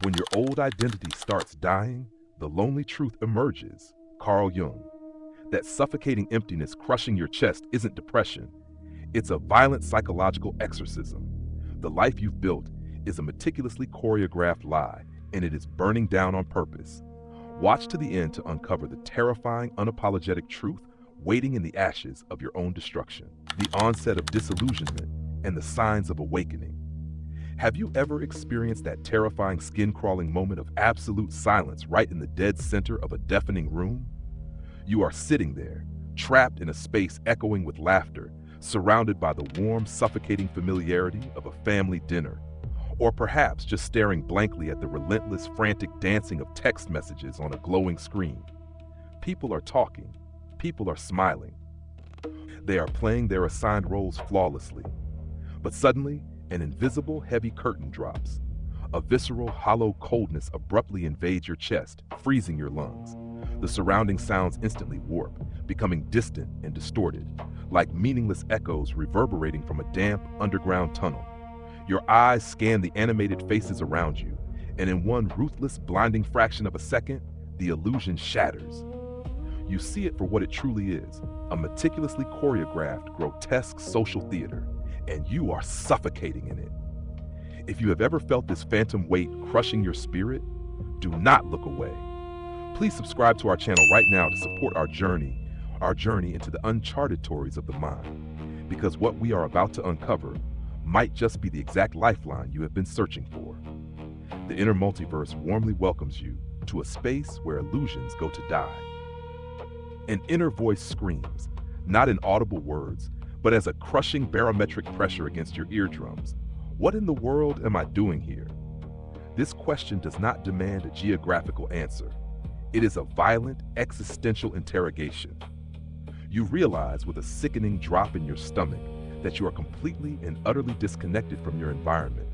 When your old identity starts dying, the lonely truth emerges. Carl Jung. That suffocating emptiness crushing your chest isn't depression. It's a violent psychological exorcism. The life you've built is a meticulously choreographed lie, and it is burning down on purpose. Watch to the end to uncover the terrifying, unapologetic truth waiting in the ashes of your own destruction. The onset of disillusionment and the signs of awakening. Have you ever experienced that terrifying skin-crawling moment of absolute silence right in the dead center of a deafening room? You are sitting there, trapped in a space echoing with laughter, surrounded by the warm, suffocating familiarity of a family dinner, or perhaps just staring blankly at the relentless, frantic dancing of text messages on a glowing screen. People are talking. People are smiling. They are playing their assigned roles flawlessly. But suddenly, an invisible, heavy curtain drops. A visceral, hollow coldness abruptly invades your chest, freezing your lungs. The surrounding sounds instantly warp, becoming distant and distorted, like meaningless echoes reverberating from a damp, underground tunnel. Your eyes scan the animated faces around you, and in one ruthless, blinding fraction of a second, the illusion shatters. You see it for what it truly is, a meticulously choreographed, grotesque social theater, and you are suffocating in it. If you have ever felt this phantom weight crushing your spirit, do not look away. Please subscribe to our channel right now to support our journey into the uncharted territories of the mind, because what we are about to uncover might just be the exact lifeline you have been searching for. The inner multiverse warmly welcomes you to a space where illusions go to die. An inner voice screams, not in audible words, but as a crushing barometric pressure against your eardrums. What in the world am I doing here? This question does not demand a geographical answer. It is a violent, existential interrogation. You realize with a sickening drop in your stomach that you are completely and utterly disconnected from your environment.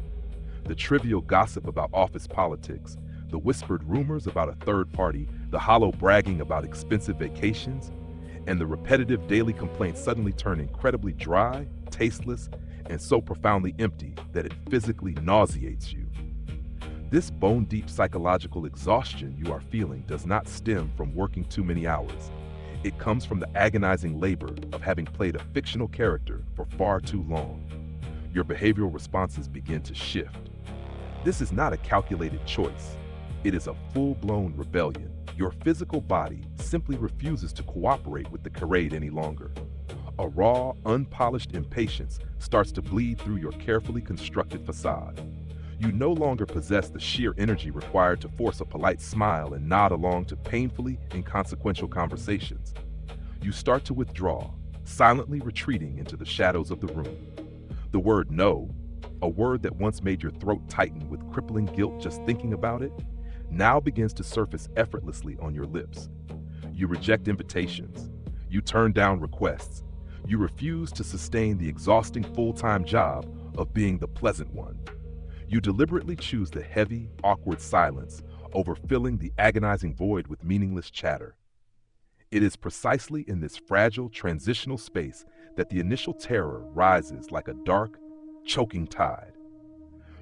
The trivial gossip about office politics, the whispered rumors about a third party, the hollow bragging about expensive vacations, and the repetitive daily complaints suddenly turn incredibly dry, tasteless, and so profoundly empty that it physically nauseates you. This bone-deep psychological exhaustion you are feeling does not stem from working too many hours. It comes from the agonizing labor of having played a fictional character for far too long. Your behavioral responses begin to shift. This is not a calculated choice. It is a full-blown rebellion. Your physical body simply refuses to cooperate with the charade any longer. A raw, unpolished impatience starts to bleed through your carefully constructed facade. You no longer possess the sheer energy required to force a polite smile and nod along to painfully inconsequential conversations. You start to withdraw, silently retreating into the shadows of the room. The word no, a word that once made your throat tighten with crippling guilt just thinking about it, now begins to surface effortlessly on your lips. You reject invitations. You turn down requests. You refuse to sustain the exhausting full-time job of being the pleasant one. You deliberately choose the heavy, awkward silence over filling the agonizing void with meaningless chatter. It is precisely in this fragile, transitional space that the initial terror rises like a dark, choking tide.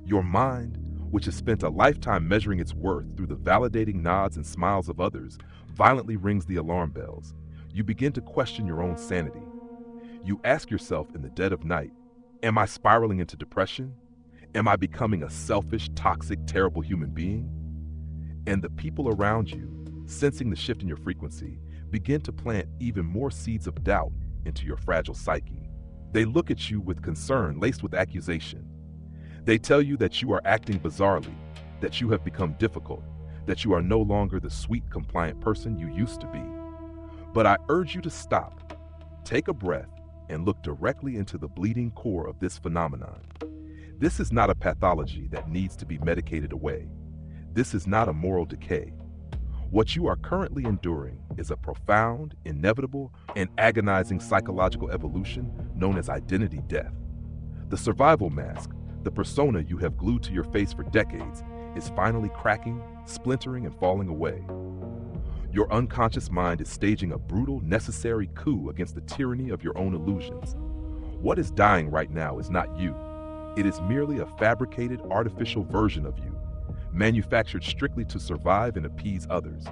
Your mind, which has spent a lifetime measuring its worth through the validating nods and smiles of others, violently rings the alarm bells. You begin to question your own sanity. You ask yourself in the dead of night, am I spiraling into depression? Am I becoming a selfish, toxic, terrible human being? And the people around you, sensing the shift in your frequency, begin to plant even more seeds of doubt into your fragile psyche. They look at you with concern laced with accusation. They tell you that you are acting bizarrely, that you have become difficult, that you are no longer the sweet, compliant person you used to be. But I urge you to stop, take a breath, and look directly into the bleeding core of this phenomenon. This is not a pathology that needs to be medicated away. This is not a moral decay. What you are currently enduring is a profound, inevitable, and agonizing psychological evolution known as identity death. The survival mask, the persona you have glued to your face for decades, is finally cracking, splintering, and falling away. Your unconscious mind is staging a brutal, necessary coup against the tyranny of your own illusions. What is dying right now is not you. It is merely a fabricated, artificial version of you, manufactured strictly to survive and appease others.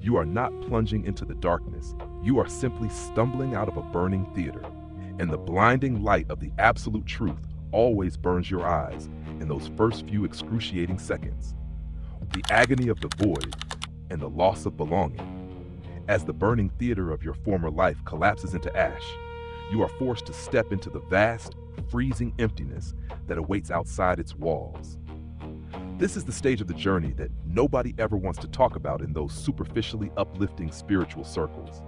You are not plunging into the darkness. You are simply stumbling out of a burning theater, and the blinding light of the absolute truth always burns your eyes in those first few excruciating seconds. The agony of the void and the loss of belonging. As the burning theater of your former life collapses into ash, you are forced to step into the vast, freezing emptiness that awaits outside its walls. This is the stage of the journey that nobody ever wants to talk about in those superficially uplifting spiritual circles,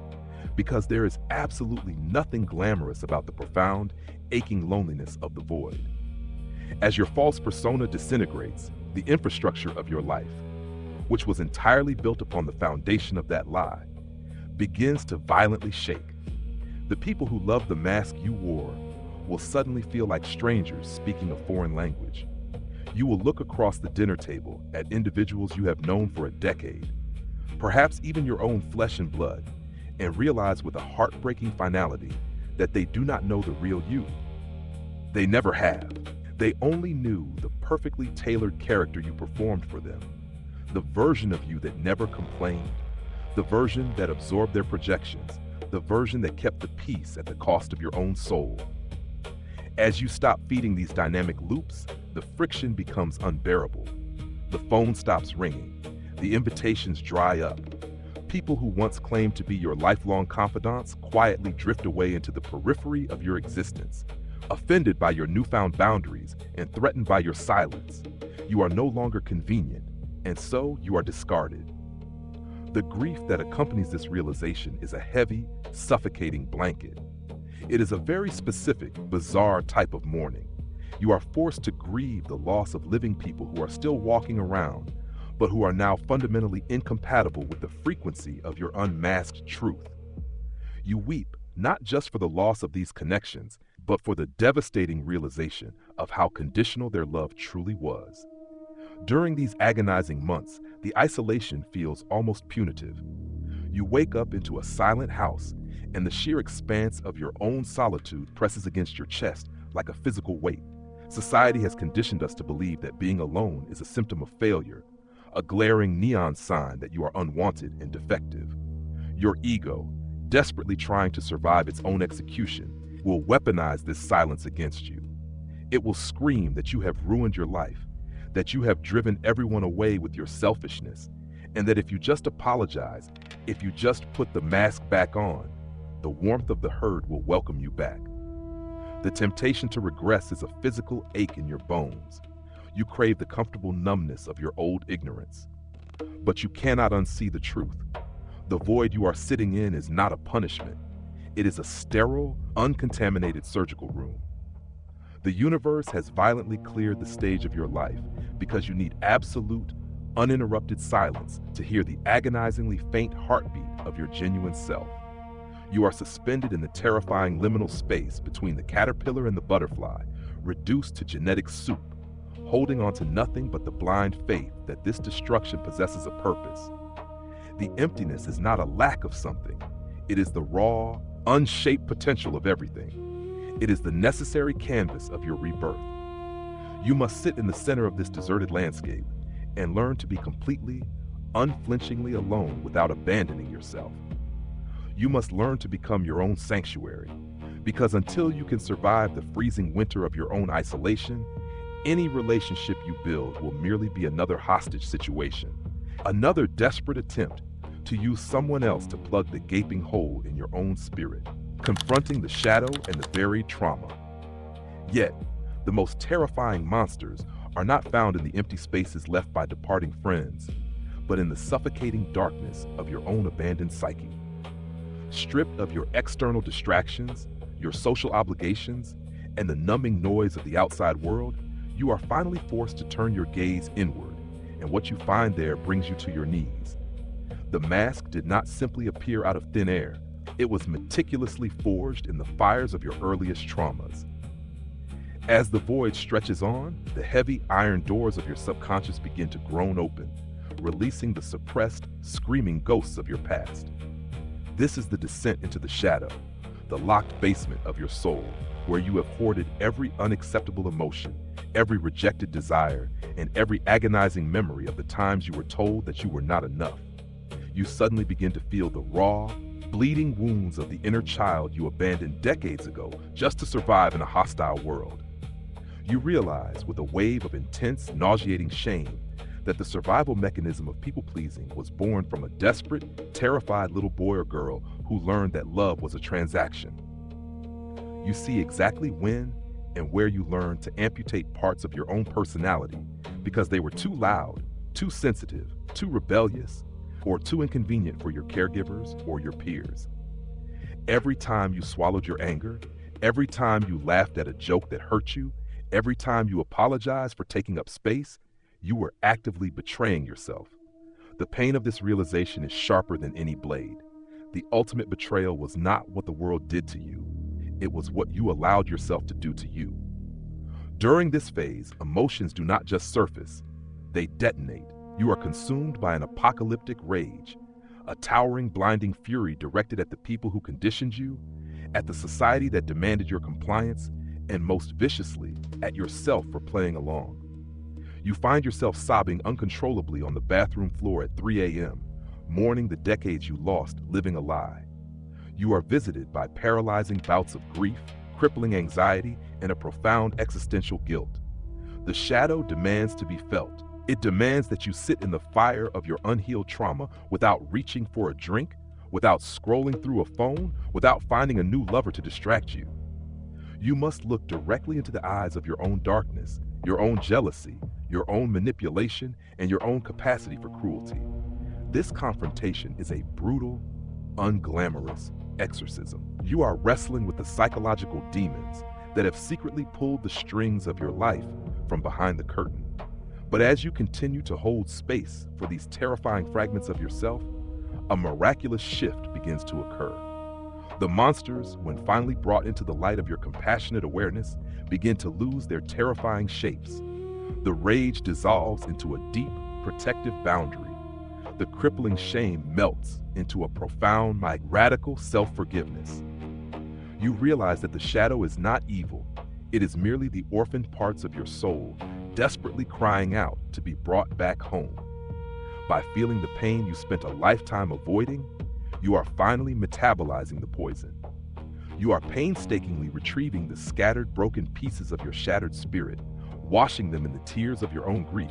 because there is absolutely nothing glamorous about the profound, aching loneliness of the void. As your false persona disintegrates, the infrastructure of your life, which was entirely built upon the foundation of that lie, begins to violently shake. The people who loved the mask you wore will suddenly feel like strangers speaking a foreign language. You will look across the dinner table at individuals you have known for a decade, perhaps even your own flesh and blood, and realize with a heartbreaking finality that they do not know the real you. They never have. They only knew the perfectly tailored character you performed for them, the version of you that never complained, the version that absorbed their projections, the version that kept the peace at the cost of your own soul. As you stop feeding these dynamic loops, the friction becomes unbearable. The phone stops ringing. The invitations dry up. People who once claimed to be your lifelong confidants quietly drift away into the periphery of your existence, offended by your newfound boundaries and threatened by your silence. You are no longer convenient, and so you are discarded. The grief that accompanies this realization is a heavy, suffocating blanket. It is a very specific, bizarre type of mourning. You are forced to grieve the loss of living people who are still walking around, but who are now fundamentally incompatible with the frequency of your unmasked truth. You weep not just for the loss of these connections, but for the devastating realization of how conditional their love truly was. During these agonizing months, the isolation feels almost punitive. You wake up into a silent house, and the sheer expanse of your own solitude presses against your chest like a physical weight. Society has conditioned us to believe that being alone is a symptom of failure, a glaring neon sign that you are unwanted and defective. Your ego, desperately trying to survive its own execution, will weaponize this silence against you. It will scream that you have ruined your life, that you have driven everyone away with your selfishness, and that if you just apologize, if you just put the mask back on, the warmth of the herd will welcome you back. The temptation to regress is a physical ache in your bones. You crave the comfortable numbness of your old ignorance. But you cannot unsee the truth. The void you are sitting in is not a punishment. It is a sterile, uncontaminated surgical room. The universe has violently cleared the stage of your life because you need absolute, uninterrupted silence to hear the agonizingly faint heartbeat of your genuine self. You are suspended in the terrifying liminal space between the caterpillar and the butterfly, reduced to genetic soup, holding on to nothing but the blind faith that this destruction possesses a purpose. The emptiness is not a lack of something. It is the raw, unshaped potential of everything. It is the necessary canvas of your rebirth. You must sit in the center of this deserted landscape and learn to be completely, unflinchingly alone without abandoning yourself. You must learn to become your own sanctuary, because until you can survive the freezing winter of your own isolation, any relationship you build will merely be another hostage situation, another desperate attempt to use someone else to plug the gaping hole in your own spirit, confronting the shadow and the buried trauma. Yet, the most terrifying monsters are not found in the empty spaces left by departing friends, but in the suffocating darkness of your own abandoned psyche. Stripped of your external distractions, your social obligations, and the numbing noise of the outside world, you are finally forced to turn your gaze inward, and what you find there brings you to your knees. The mask did not simply appear out of thin air. It was meticulously forged in the fires of your earliest traumas. As the void stretches on, the heavy iron doors of your subconscious begin to groan open, releasing the suppressed, screaming ghosts of your past. This is the descent into the shadow, the locked basement of your soul, where you have hoarded every unacceptable emotion, every rejected desire, and every agonizing memory of the times you were told that you were not enough. You suddenly begin to feel the raw, bleeding wounds of the inner child you abandoned decades ago just to survive in a hostile world. You realize, with a wave of intense, nauseating shame, that the survival mechanism of people-pleasing was born from a desperate, terrified little boy or girl who learned that love was a transaction. You see exactly when and where you learned to amputate parts of your own personality because they were too loud, too sensitive, too rebellious, or too inconvenient for your caregivers or your peers. Every time you swallowed your anger, every time you laughed at a joke that hurt you, every time you apologized for taking up space, you were actively betraying yourself. The pain of this realization is sharper than any blade. The ultimate betrayal was not what the world did to you. It was what you allowed yourself to do to you. During this phase, emotions do not just surface, they detonate. You are consumed by an apocalyptic rage, a towering, blinding fury directed at the people who conditioned you, at the society that demanded your compliance, and most viciously, at yourself for playing along. You find yourself sobbing uncontrollably on the bathroom floor at 3 a.m., mourning the decades you lost living a lie. You are visited by paralyzing bouts of grief, crippling anxiety, and a profound existential guilt. The shadow demands to be felt. It demands that you sit in the fire of your unhealed trauma without reaching for a drink, without scrolling through a phone, without finding a new lover to distract you. You must look directly into the eyes of your own darkness, your own jealousy, your own manipulation, and your own capacity for cruelty. This confrontation is a brutal, unglamorous exorcism. You are wrestling with the psychological demons that have secretly pulled the strings of your life from behind the curtain. But as you continue to hold space for these terrifying fragments of yourself, a miraculous shift begins to occur. The monsters, when finally brought into the light of your compassionate awareness, begin to lose their terrifying shapes. The rage dissolves into a deep, protective boundary. The crippling shame melts into a profound, radical self-forgiveness. You realize that the shadow is not evil. It is merely the orphaned parts of your soul desperately crying out to be brought back home. By feeling the pain you spent a lifetime avoiding, you are finally metabolizing the poison. You are painstakingly retrieving the scattered, broken pieces of your shattered spirit, washing them in the tears of your own grief,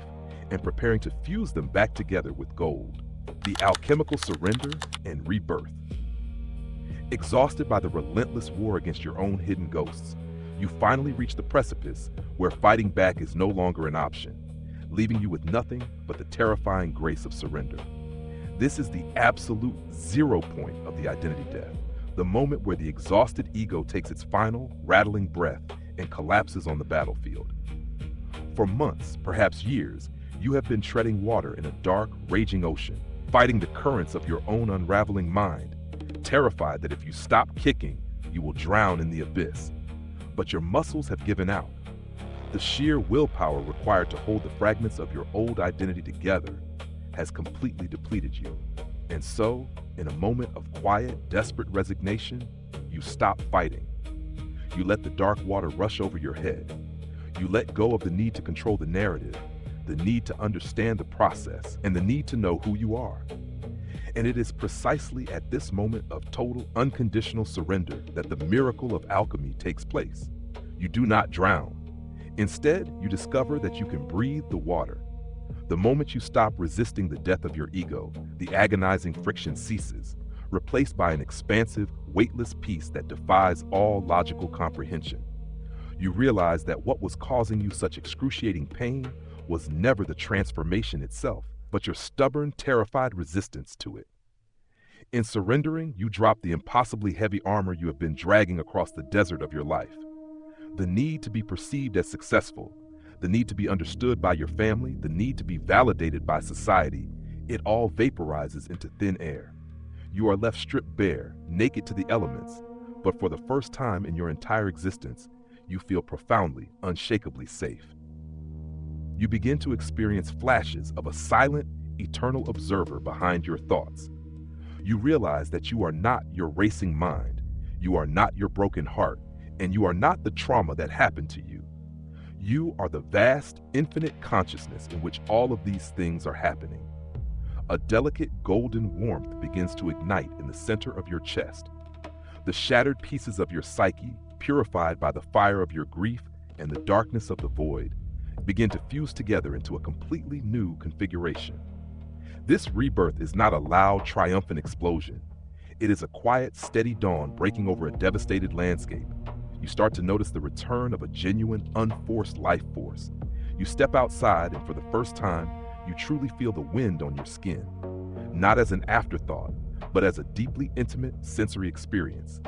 and preparing to fuse them back together with gold. The alchemical surrender and rebirth. Exhausted by the relentless war against your own hidden ghosts, you finally reach the precipice where fighting back is no longer an option, leaving you with nothing but the terrifying grace of surrender. This is the absolute zero point of the identity death, the moment where the exhausted ego takes its final, rattling breath and collapses on the battlefield. For months, perhaps years, you have been treading water in a dark, raging ocean, fighting the currents of your own unraveling mind, terrified that if you stop kicking, you will drown in the abyss. But your muscles have given out. The sheer willpower required to hold the fragments of your old identity together has completely depleted you. And so, in a moment of quiet, desperate resignation, you stop fighting. You let the dark water rush over your head. You let go of the need to control the narrative, the need to understand the process, and the need to know who you are. And it is precisely at this moment of total, unconditional surrender that the miracle of alchemy takes place. You do not drown. Instead, you discover that you can breathe the water. The moment you stop resisting the death of your ego, the agonizing friction ceases, replaced by an expansive, weightless peace that defies all logical comprehension. You realize that what was causing you such excruciating pain was never the transformation itself, but your stubborn, terrified resistance to it. In surrendering, you drop the impossibly heavy armor you have been dragging across the desert of your life. The need to be perceived as successful, the need to be understood by your family, the need to be validated by society, it all vaporizes into thin air. You are left stripped bare, naked to the elements, but for the first time in your entire existence, you feel profoundly, unshakably safe. You begin to experience flashes of a silent, eternal observer behind your thoughts. You realize that you are not your racing mind, you are not your broken heart, and you are not the trauma that happened to you. You are the vast, infinite consciousness in which all of these things are happening. A delicate golden warmth begins to ignite in the center of your chest. The shattered pieces of your psyche, purified by the fire of your grief and the darkness of the void, begin to fuse together into a completely new configuration. This rebirth is not a loud, triumphant explosion. It is a quiet, steady dawn breaking over a devastated landscape. You start to notice the return of a genuine, unforced life force. You step outside, and for the first time, you truly feel the wind on your skin. Not as an afterthought, but as a deeply intimate sensory experience.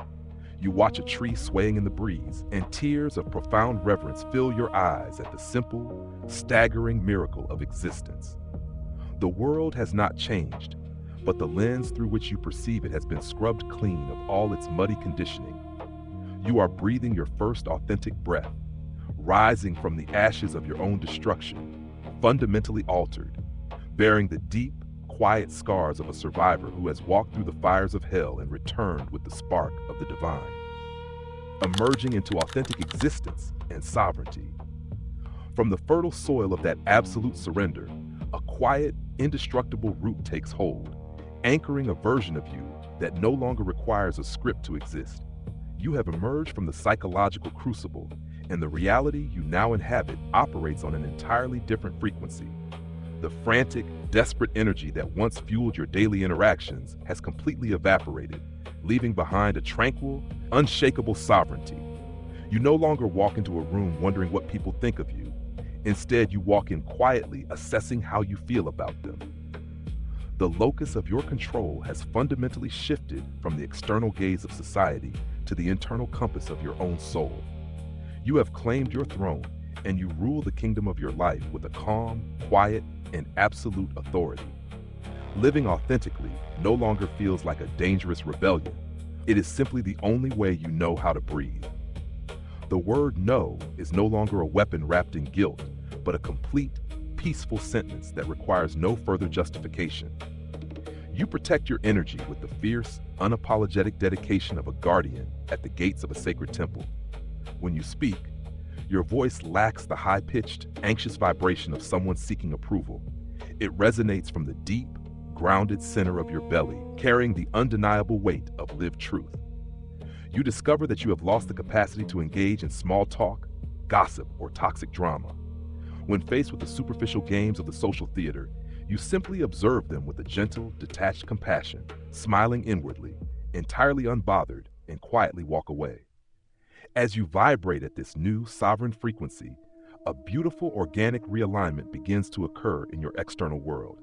You watch a tree swaying in the breeze, and tears of profound reverence fill your eyes at the simple, staggering miracle of existence. The world has not changed, but the lens through which you perceive it has been scrubbed clean of all its muddy conditioning. You are breathing your first authentic breath, rising from the ashes of your own destruction, fundamentally altered, bearing the deep, quiet scars of a survivor who has walked through the fires of hell and returned with the spark of the divine, emerging into authentic existence and sovereignty. From the fertile soil of that absolute surrender, a quiet, indestructible root takes hold, anchoring a version of you that no longer requires a script to exist. You have emerged from the psychological crucible, and the reality you now inhabit operates on an entirely different frequency. The frantic, desperate energy that once fueled your daily interactions has completely evaporated, leaving behind a tranquil, unshakable sovereignty. You no longer walk into a room wondering what people think of you. Instead, you walk in quietly, assessing how you feel about them. The locus of your control has fundamentally shifted from the external gaze of society to the internal compass of your own soul. You have claimed your throne, and you rule the kingdom of your life with a calm, quiet, and absolute authority. Living authentically no longer feels like a dangerous rebellion. It is simply the only way you know how to breathe. The word no is no longer a weapon wrapped in guilt, but a complete, peaceful sentence that requires no further justification. You protect your energy with the fierce, unapologetic dedication of a guardian at the gates of a sacred temple. When you speak, your voice lacks the high-pitched, anxious vibration of someone seeking approval. It resonates from the deep, grounded center of your belly, carrying the undeniable weight of lived truth. You discover that you have lost the capacity to engage in small talk, gossip, or toxic drama. When faced with the superficial games of the social theater, you simply observe them with a gentle, detached compassion, smiling inwardly, entirely unbothered, and quietly walk away. As you vibrate at this new, sovereign frequency, a beautiful organic realignment begins to occur in your external world.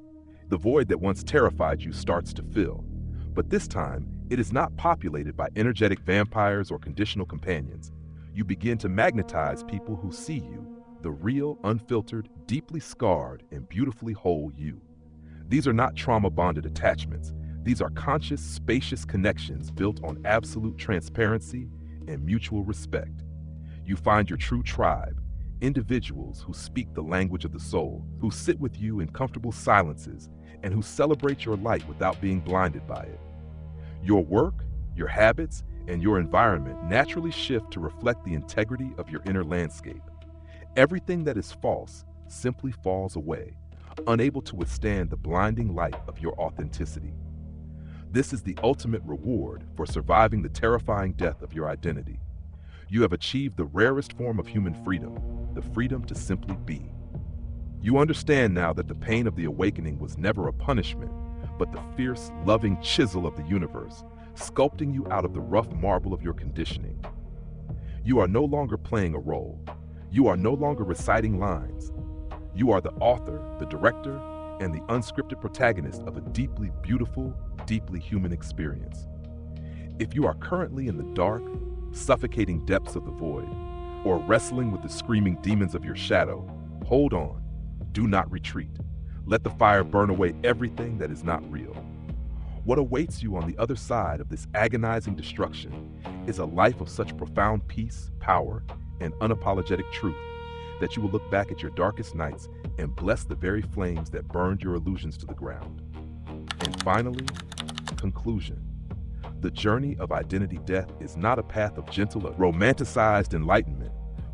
The void that once terrified you starts to fill, but this time, it is not populated by energetic vampires or conditional companions. You begin to magnetize people who see you, the real, unfiltered, deeply scarred, and beautifully whole you. These are not trauma-bonded attachments. These are conscious, spacious connections built on absolute transparency and mutual respect. You find your true tribe, individuals who speak the language of the soul, who sit with you in comfortable silences, and who celebrate your light without being blinded by it. Your work, your habits, and your environment naturally shift to reflect the integrity of your inner landscape. Everything that is false simply falls away, unable to withstand the blinding light of your authenticity. This is the ultimate reward for surviving the terrifying death of your identity. You have achieved the rarest form of human freedom, the freedom to simply be. You understand now that the pain of the awakening was never a punishment, but the fierce, loving chisel of the universe, sculpting you out of the rough marble of your conditioning. You are no longer playing a role. You are no longer reciting lines. You are the author, the director, and the unscripted protagonist of a deeply beautiful, deeply human experience. If you are currently in the dark, suffocating depths of the void, or wrestling with the screaming demons of your shadow, hold on. Do not retreat. Let the fire burn away everything that is not real. What awaits you on the other side of this agonizing destruction is a life of such profound peace, power, and unapologetic truth that you will look back at your darkest nights and bless the very flames that burned your illusions to the ground. And finally, conclusion. The journey of identity death is not a path of gentle, romanticized enlightenment,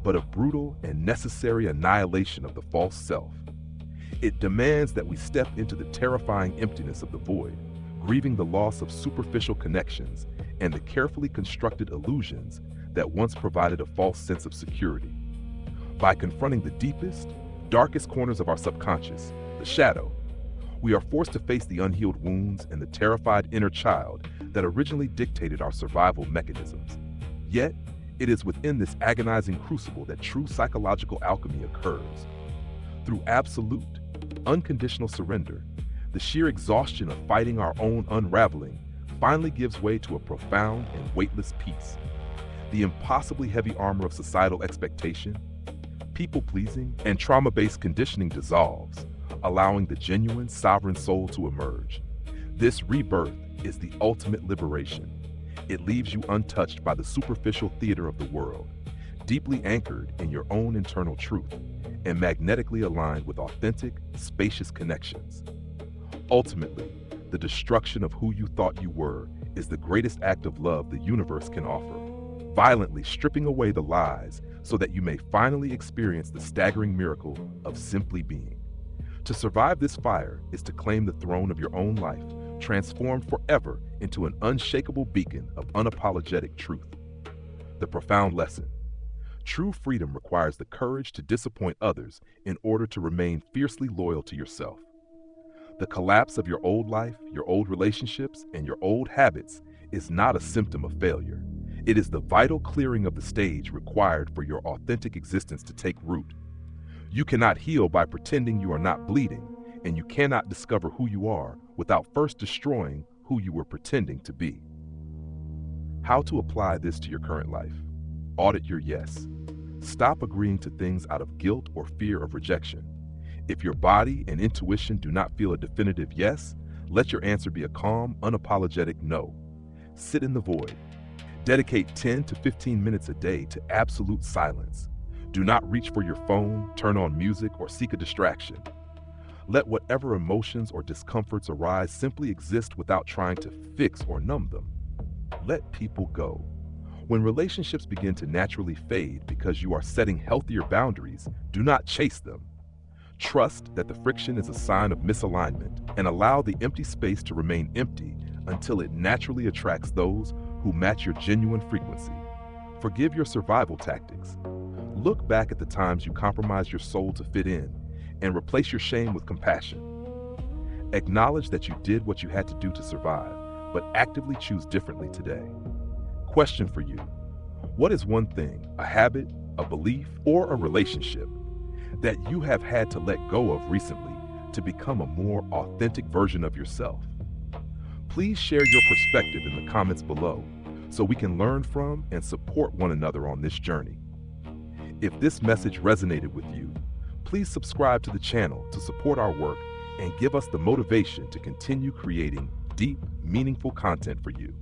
but a brutal and necessary annihilation of the false self. It demands that we step into the terrifying emptiness of the void, grieving the loss of superficial connections and the carefully constructed illusions that once provided a false sense of security. By confronting the deepest, darkest corners of our subconscious, the shadow, we are forced to face the unhealed wounds and the terrified inner child that originally dictated our survival mechanisms. Yet, it is within this agonizing crucible that true psychological alchemy occurs. Through absolute, unconditional surrender, the sheer exhaustion of fighting our own unraveling finally gives way to a profound and weightless peace. The impossibly heavy armor of societal expectation, people-pleasing, and trauma-based conditioning dissolves, allowing the genuine, sovereign soul to emerge. This rebirth is the ultimate liberation. It leaves you untouched by the superficial theater of the world, deeply anchored in your own internal truth, and magnetically aligned with authentic, spacious connections. Ultimately, the destruction of who you thought you were is the greatest act of love the universe can offer, violently stripping away the lies so that you may finally experience the staggering miracle of simply being. To survive this fire is to claim the throne of your own life, transformed forever into an unshakable beacon of unapologetic truth. The profound lesson: true freedom requires the courage to disappoint others in order to remain fiercely loyal to yourself. The collapse of your old life, your old relationships, and your old habits is not a symptom of failure. It is the vital clearing of the stage required for your authentic existence to take root. You cannot heal by pretending you are not bleeding, and you cannot discover who you are without first destroying who you were pretending to be. How to apply this to your current life? Audit your yes. Stop agreeing to things out of guilt or fear of rejection. If your body and intuition do not feel a definitive yes, let your answer be a calm, unapologetic no. Sit in the void. Dedicate 10 to 15 minutes a day to absolute silence. Do not reach for your phone, turn on music, or seek a distraction. Let whatever emotions or discomforts arise simply exist without trying to fix or numb them. Let people go. When relationships begin to naturally fade because you are setting healthier boundaries, do not chase them. Trust that the friction is a sign of misalignment and allow the empty space to remain empty until it naturally attracts those who match your genuine frequency. Forgive your survival tactics. Look back at the times you compromised your soul to fit in and replace your shame with compassion. Acknowledge that you did what you had to do to survive, but actively choose differently today. Question for you: what is one thing, a habit, a belief, or a relationship that you have had to let go of recently to become a more authentic version of yourself? Please share your perspective in the comments below so we can learn from and support one another on this journey. If this message resonated with you, please subscribe to the channel to support our work and give us the motivation to continue creating deep, meaningful content for you.